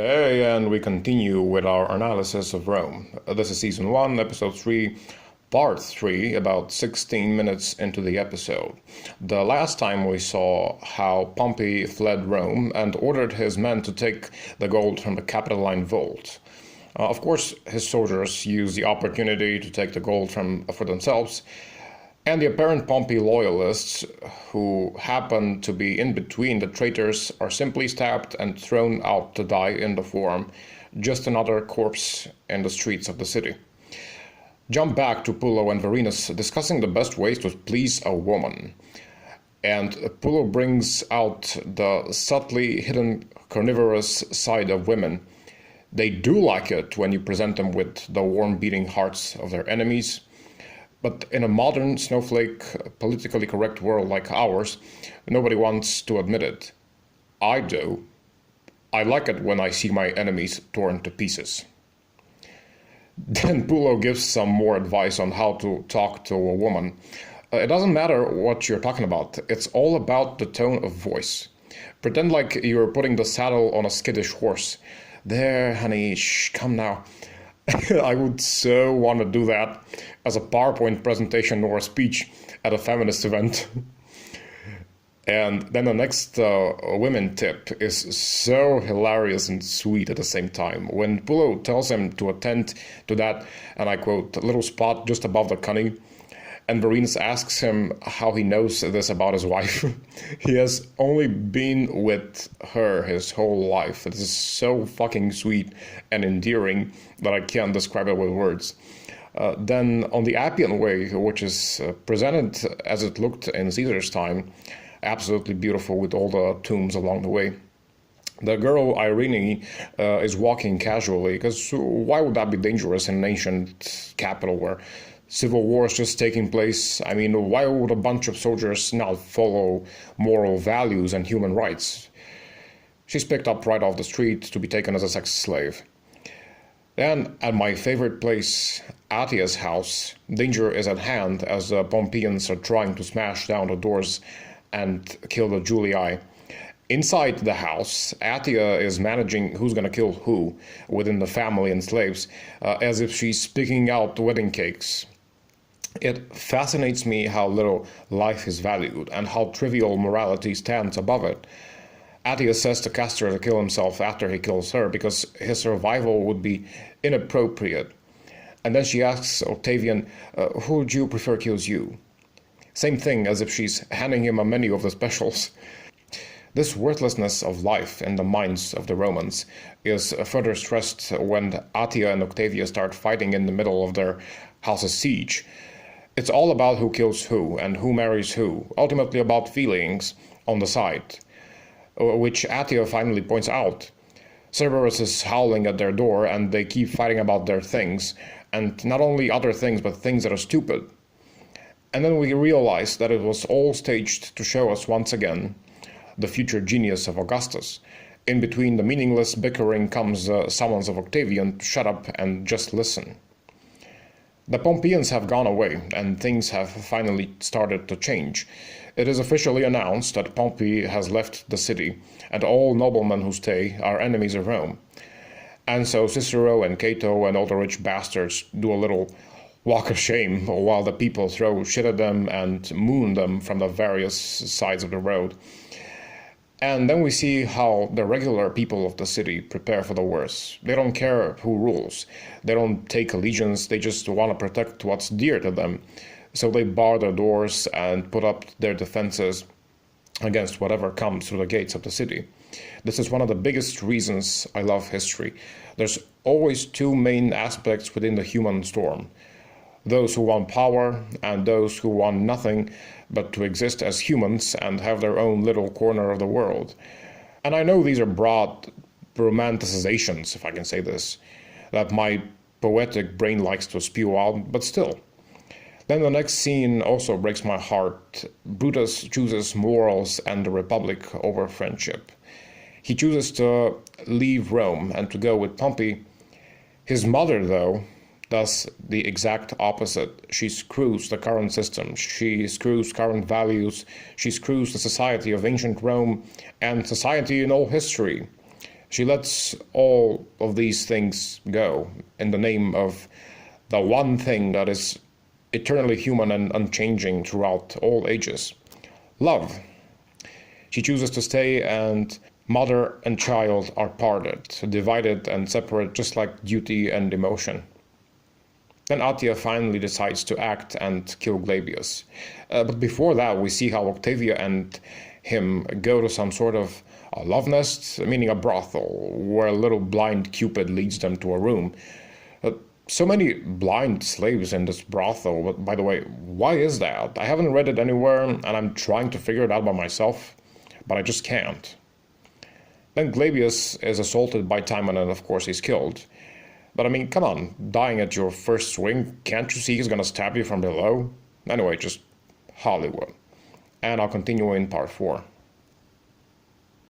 Hey, and we continue with our analysis of Rome. This is Season 1, Episode 3, Part 3, about 16 minutes into the episode. The last time we saw how Pompey fled Rome and ordered his men to take the gold from the Capitoline vault. Of course, his soldiers used the opportunity to take the gold for themselves, and the apparent Pompey loyalists, who happen to be in between the traitors, are simply stabbed and thrown out to die in the Forum, just another corpse in the streets of the city. Jump back to Pullo and Varinus discussing the best ways to please a woman. And Pullo brings out the subtly hidden carnivorous side of women. They do like it when you present them with the warm beating hearts of their enemies. But in a modern, snowflake, politically correct world like ours, nobody wants to admit it. I do. I like it when I see my enemies torn to pieces. Then Pullo gives some more advice on how to talk to a woman. It doesn't matter what you're talking about. It's all about the tone of voice. Pretend like you're putting the saddle on a skittish horse. There, honey, shh, come now. I would so want to do that as a PowerPoint presentation or a speech at a feminist event. And then the next women tip is so hilarious and sweet at the same time. When Pullo tells him to attend to that, and I quote, little spot just above the cunning, and Varinus asks him how he knows this about his wife. He has only been with her his whole life. This is so fucking sweet and endearing that I can't describe it with words. Then on the Appian Way, which is presented as it looked in Caesar's time, absolutely beautiful with all the tombs along the way. The girl Irene is walking casually, because why would that be dangerous in an ancient capital where civil war is just taking place? I mean, why would a bunch of soldiers not follow moral values and human rights? She's picked up right off the street to be taken as a sex slave. Then, at my favorite place, Attia's house, danger is at hand as the Pompeians are trying to smash down the doors and kill the Julii. Inside the house, Attia is managing who's going to kill who within the family and slaves, as if she's picking out wedding cakes. It fascinates me how little life is valued and how trivial morality stands above it. Attia says to Castor to kill himself after he kills her because his survival would be inappropriate. And then she asks Octavian, who would you prefer kills you? Same thing, as if she's handing him a menu of the specials. This worthlessness of life in the minds of the Romans is further stressed when Attia and Octavia start fighting in the middle of their house's siege. It's all about who kills who and who marries who, ultimately about feelings on the side, which Attia finally points out. Cerberus is howling at their door and they keep fighting about their things, and not only other things but things that are stupid. And then we realize that it was all staged to show us once again the future genius of Augustus. In between the meaningless bickering comes the summons of Octavian to shut up and just listen. The Pompeians have gone away, and things have finally started to change. It is officially announced that Pompey has left the city, and all noblemen who stay are enemies of Rome. And so Cicero and Cato and all the rich bastards do a little walk of shame while the people throw shit at them and moon them from the various sides of the road. And then we see how the regular people of the city prepare for the worst. They don't care who rules. They don't take allegiance. They just want to protect what's dear to them. So they bar their doors and put up their defenses against whatever comes through the gates of the city. This is one of the biggest reasons I love history. There's always two main aspects within the human storm. Those who want power and those who want nothing but to exist as humans and have their own little corner of the world. And I know these are broad romanticizations, if I can say this, that my poetic brain likes to spew out, but still. Then the next scene also breaks my heart. Brutus chooses morals and the Republic over friendship. He chooses to leave Rome and to go with Pompey. His mother, though, does the exact opposite. She screws the current system, she screws current values, she screws the society of ancient Rome and society in all history. She lets all of these things go in the name of the one thing that is eternally human and unchanging throughout all ages: love. She chooses to stay, and mother and child are parted, divided and separate, just like duty and emotion. Then Atia finally decides to act and kill Glabius. But before that, we see how Octavia and him go to some sort of a love nest, meaning a brothel, where a little blind Cupid leads them to a room. So many blind slaves in this brothel, but by the way, why is that? I haven't read it anywhere, and I'm trying to figure it out by myself, but I just can't. Then Glabius is assaulted by Timon, and of course he's killed. But I mean, come on, dying at your first swing, can't you see he's gonna stab you from below? Anyway, just Hollywood. And I'll continue in part 4.